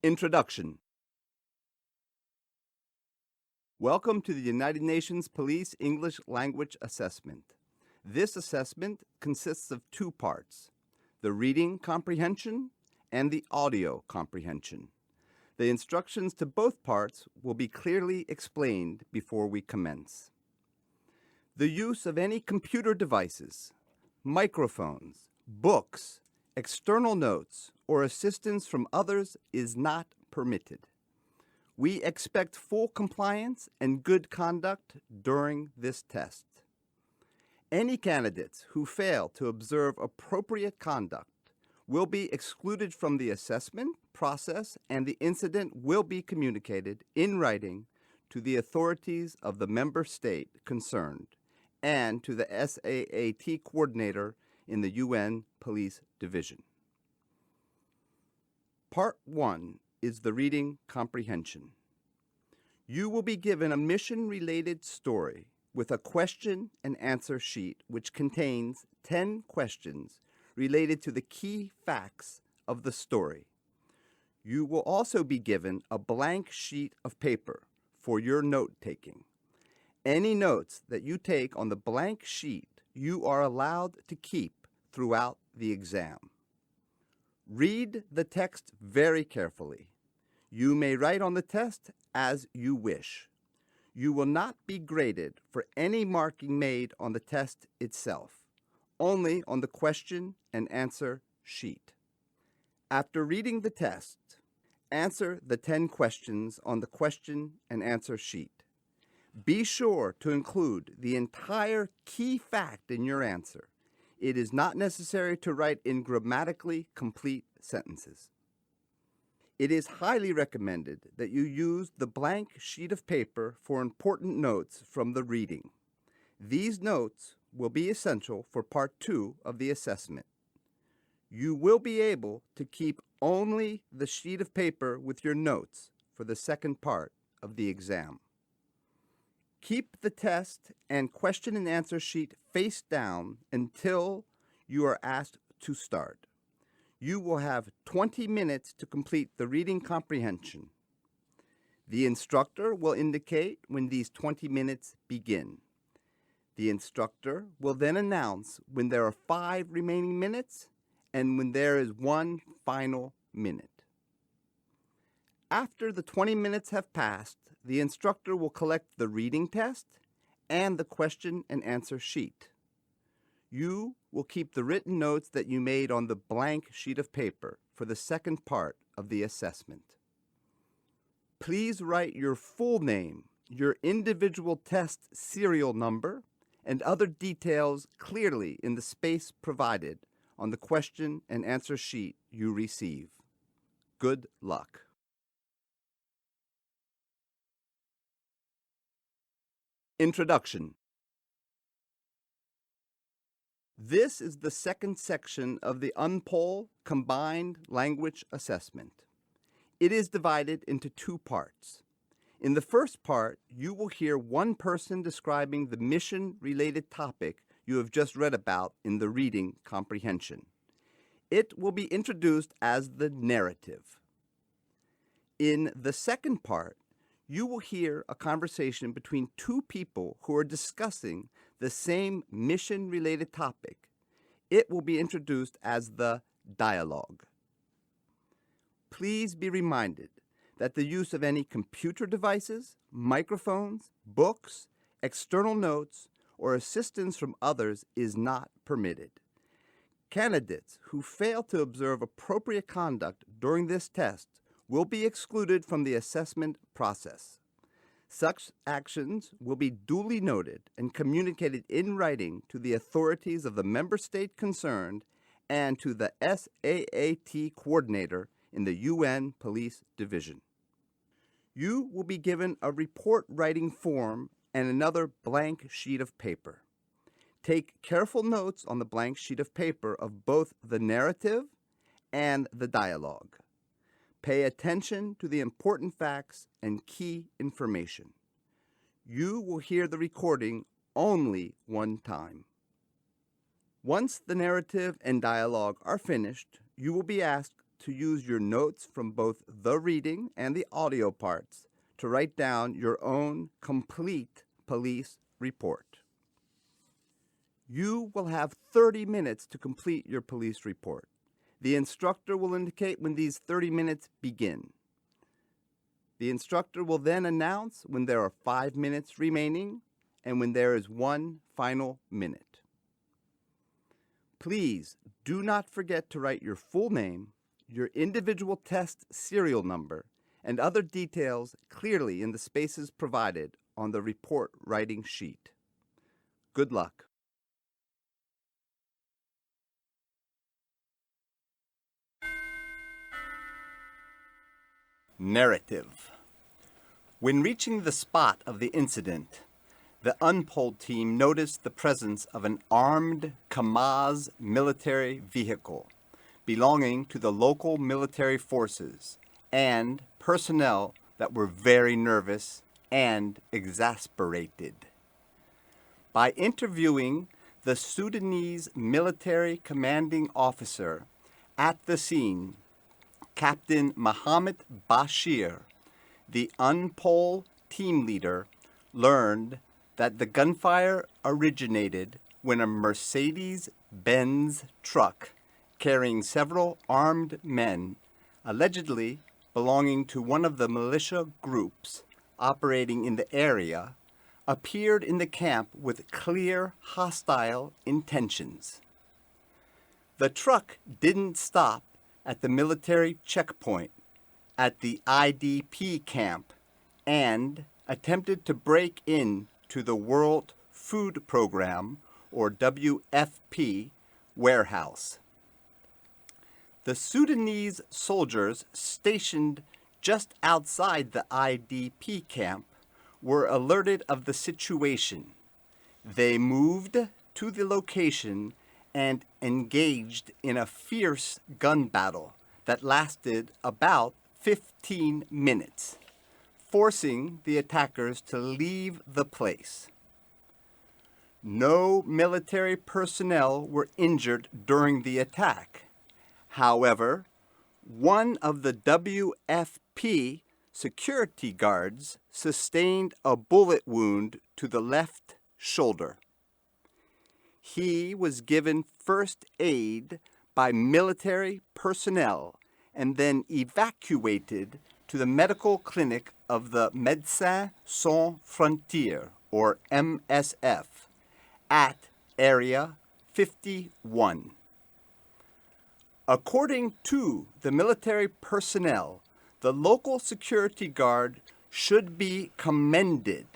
Introduction. Welcome to the United Nations Police English Language Assessment. This assessment consists of two parts, the reading comprehension and the audio comprehension. The instructions to both parts will be clearly explained before we commence. The use of any computer devices, microphones, books, external notes, or assistance from others is not permitted. We expect full compliance and good conduct during this test. Any candidates who fail to observe appropriate conduct will be excluded from the assessment process, and the incident will be communicated in writing to the authorities of the member state concerned and to the SAAT coordinator in the UN Police Division. Part 1 is the reading comprehension. You will be given a mission-related story with a question and answer sheet which contains 10 questions related to the key facts of the story. You will also be given a blank sheet of paper for your note-taking. Any notes that you take on the blank sheet you are allowed to keep throughout the exam. Read the text very carefully. You may write on the test as you wish. You will not be graded for any marking made on the test itself, only on the question and answer sheet. After reading the test, answer the 10 questions on the question and answer sheet. Be sure to include the entire key fact in your answer. It is not necessary to write in grammatically complete sentences. It is highly recommended that you use the blank sheet of paper for important notes from the reading. These notes will be essential for Part 2 of the assessment. You will be able to keep only the sheet of paper with your notes for the second part of the exam. Keep the test and question and answer sheet face down until you are asked to start. You will have 20 minutes to complete the reading comprehension. The instructor will indicate when these 20 minutes begin. The instructor will then announce when there are 5 remaining minutes and when there is 1 final minute. After the 20 minutes have passed, the instructor will collect the reading test and the question and answer sheet. You will keep the written notes that you made on the blank sheet of paper for the second part of the assessment. Please write your full name, your individual test serial number, and other details clearly in the space provided on the question and answer sheet you receive. Good luck. Introduction. This is the second section of the UNPOL Combined Language Assessment. It is divided into 2 parts. In the first part, you will hear one person describing the mission-related topic you have just read about in the reading comprehension. It will be introduced as the narrative. In the second part, you will hear a conversation between 2 people who are discussing the same mission-related topic. It will be introduced as the dialogue. Please be reminded that the use of any computer devices, microphones, books, external notes, or assistance from others is not permitted. Candidates who fail to observe appropriate conduct during this test will be excluded from the assessment process. Such actions will be duly noted and communicated in writing to the authorities of the member state concerned and to the SAAT coordinator in the UN Police Division. You will be given a report writing form and another blank sheet of paper. Take careful notes on the blank sheet of paper of both the narrative and the dialogue. Pay attention to the important facts and key information. You will hear the recording only one time. Once the narrative and dialogue are finished, you will be asked to use your notes from both the reading and the audio parts to write down your own complete police report. You will have 30 minutes to complete your police report. The instructor will indicate when these 30 minutes begin. The instructor will then announce when there are 5 minutes remaining and when there is 1 final minute. Please do not forget to write your full name, your individual test serial number, and other details clearly in the spaces provided on the report writing sheet. Good luck. Narrative. When reaching the spot of the incident, the Untitled team noticed the presence of an armed KAMAZ military vehicle belonging to the local military forces and personnel that were very nervous and exasperated. By interviewing the Sudanese military commanding officer at the scene, Captain Mohammed Bashir, the Untitled team leader, learned that the gunfire originated when a Mercedes-Benz truck carrying several armed men, allegedly belonging to one of the militia groups operating in the area, appeared in the camp with clear hostile intentions. The truck didn't stop at the military checkpoint at the Idp Camp and attempted to break in to the World Food Program, or W.F.P, warehouse. The Sudanese soldiers stationed just outside the Idp camp were alerted of the situation. They moved to the location and engaged in a fierce gun battle that lasted about 15 minutes. Forcing the attackers to leave the place. No military personnel were injured during the attack. However, one of the W.F.P security guards sustained a bullet wound to the left shoulder. He was given first aid by military personnel and then evacuated to the medical clinic of the Médecins Sans Frontières, or MSF, at Area 51. According to the military personnel, the local security guard should be commended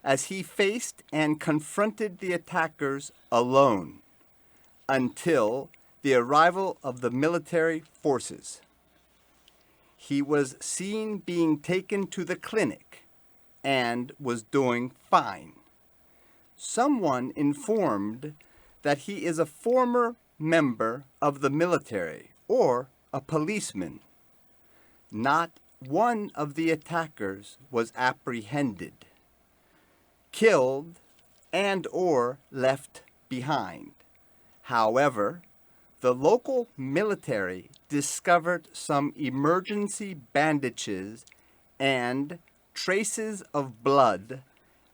as he faced and confronted the attackers alone until the arrival of the military forces. He was seen being taken to the clinic and was doing fine. Someone informed that he is a former member of the military or a policeman. Not one of the attackers was apprehended, killed, and/or left behind. However, the local military discovered some emergency bandages and traces of blood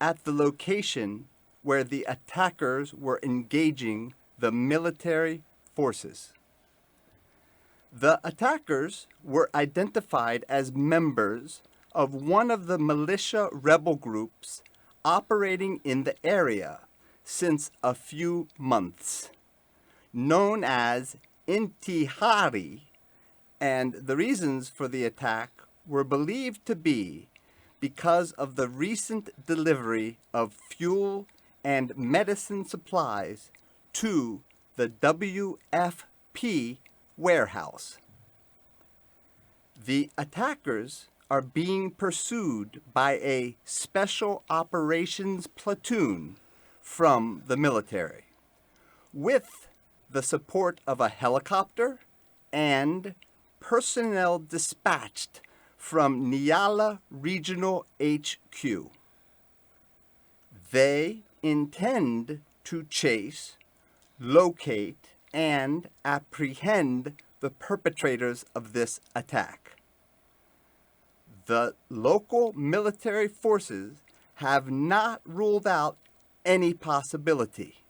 at the location where the attackers were engaging the military forces. The attackers were identified as members of one of the militia rebel groups operating in the area since a few months, known as Intihari, and the reasons for the attack were believed to be because of the recent delivery of fuel and medicine supplies to the W.F.P warehouse. The attackers are being pursued by a special operations platoon from the military, with the support of a helicopter and personnel dispatched from Niala Regional HQ. They intend to chase, locate, and apprehend the perpetrators of this attack. The local military forces have not ruled out any possibility.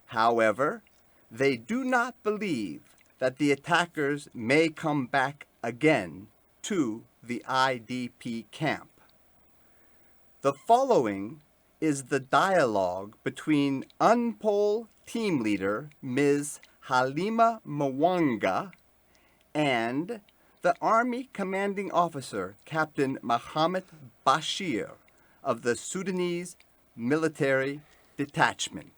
However, they do not believe that the attackers may come back again to the IDP camp. The following is the dialogue between UNPOL team leader Ms. Halima Mwanga and the Army Commanding Officer Captain Mohammed Bashir of the Sudanese Military Detachment.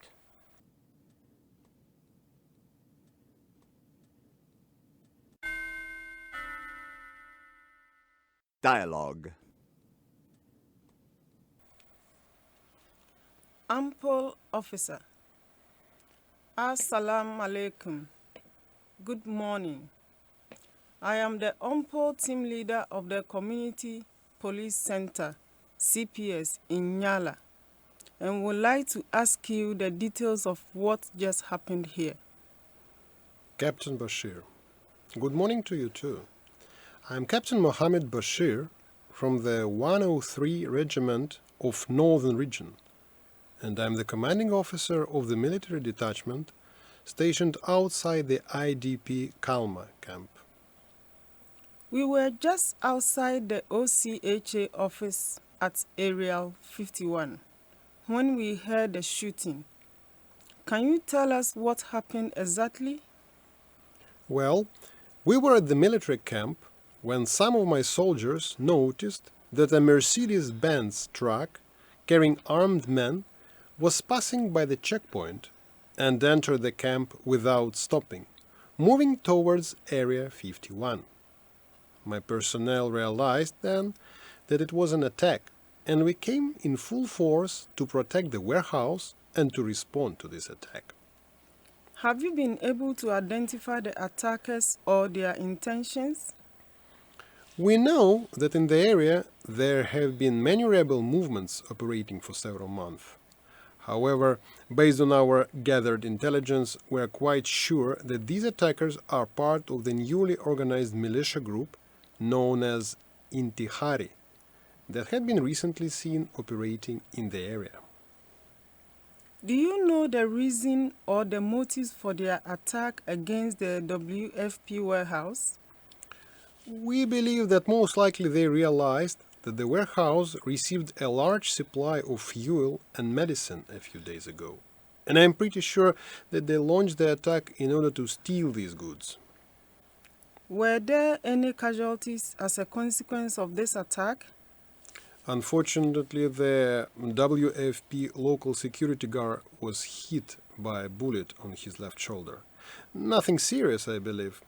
Dialogue. Ample officer. Assalamu alaikum. Good morning. I am the Ample team leader of the Community Police Center, CPS, in Nyala, and would like to ask you the details of what just happened here. Captain Bashir, good morning to you too. I am Captain Mohammed Bashir from the 103 Regiment of Northern Region, and I am the commanding officer of the military detachment stationed outside the Idp Camp. We were just outside the OCHA office at Area 51 when we heard the shooting. Can you tell us what happened exactly? Well, we were at the military camp when some of my soldiers noticed that a Mercedes-Benz truck carrying armed men was passing by the checkpoint and entered the camp without stopping, moving towards Area 51. My personnel realized then that it was an attack, and we came in full force to protect the warehouse and to respond to this attack. Have you been able to identify the attackers or their intentions? We know that in the area there have been many rebel movements operating for several months. However, based on our gathered intelligence, we are quite sure that these attackers are part of the newly organized militia group known as Intihari that had been recently seen operating in the area. Do you know the reason or the motives for their attack against the W.F.P warehouse? We believe that most likely they realized that the warehouse received a large supply of fuel and medicine a few days ago, and I am pretty sure that they launched the attack in order to steal these goods. Were there any casualties as a consequence of this attack? Unfortunately, the W.F.P. local security guard was hit by a bullet on his left shoulder. Nothing serious, I believe.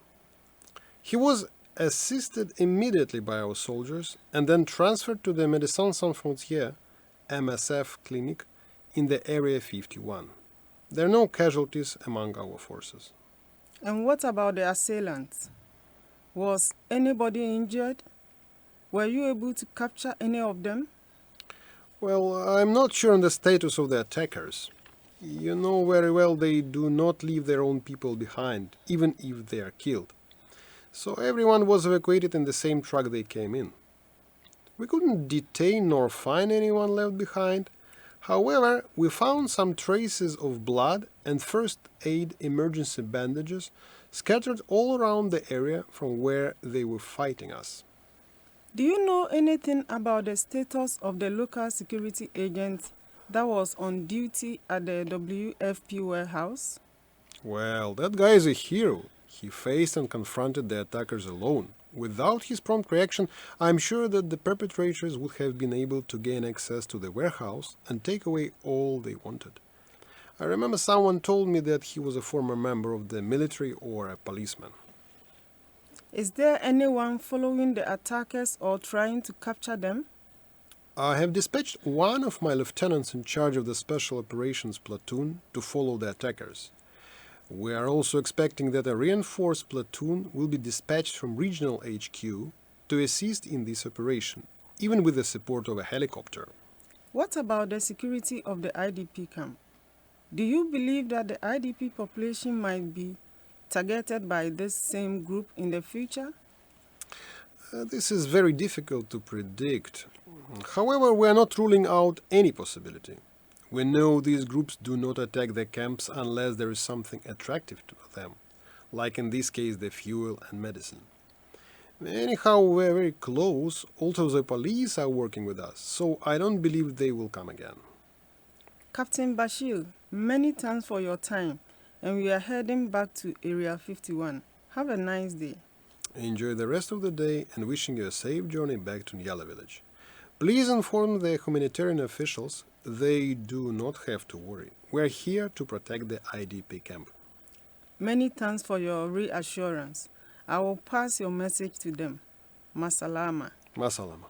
He was assisted immediately by our soldiers and then transferred to the Médecins Sans Frontières MSF clinic in the Area 51. There are no casualties among our forces. And what about the assailants? Was anybody injured? Were you able to capture any of them? Well, I'm not sure on the status of the attackers. You know very well they do not leave their own people behind, even if they are killed. So everyone was evacuated in the same truck they came in. We couldn't detain nor find anyone left behind. However, we found some traces of blood and first aid emergency bandages scattered all around the area from where they were fighting us. Do you know anything about the status of the local security agent that was on duty at the W.F.P. warehouse? Well, that guy is a hero. He faced and confronted the attackers alone. Without his prompt reaction, I'm sure that the perpetrators would have been able to gain access to the warehouse and take away all they wanted. I remember someone told me that he was a former member of the military or a policeman. Is there anyone following the attackers or trying to capture them? I have dispatched one of my lieutenants in charge of the Special Operations platoon to follow the attackers. We are also expecting that a reinforced platoon will be dispatched from regional HQ to assist in this operation, even with the support of a helicopter. What about the security of the IDP camp? Do you believe that the IDP population might be targeted by this same group in the future? This is very difficult to predict. However, we are not ruling out any possibility. We know these groups do not attack the camps unless there is something attractive to them, like in this case the fuel and medicine. Anyhow, we are very close. Also, the police are working with us, so I don't believe they will come again. Captain Bashir, many thanks for your time, and we are heading back to Area 51. Have a nice day. Enjoy the rest of the day and wishing you a safe journey back to Nyala village. Please inform the humanitarian officials they do not have to worry. We are here to protect the IDP camp. Many thanks for your reassurance. I will pass your message to them. Masalama. Masalama.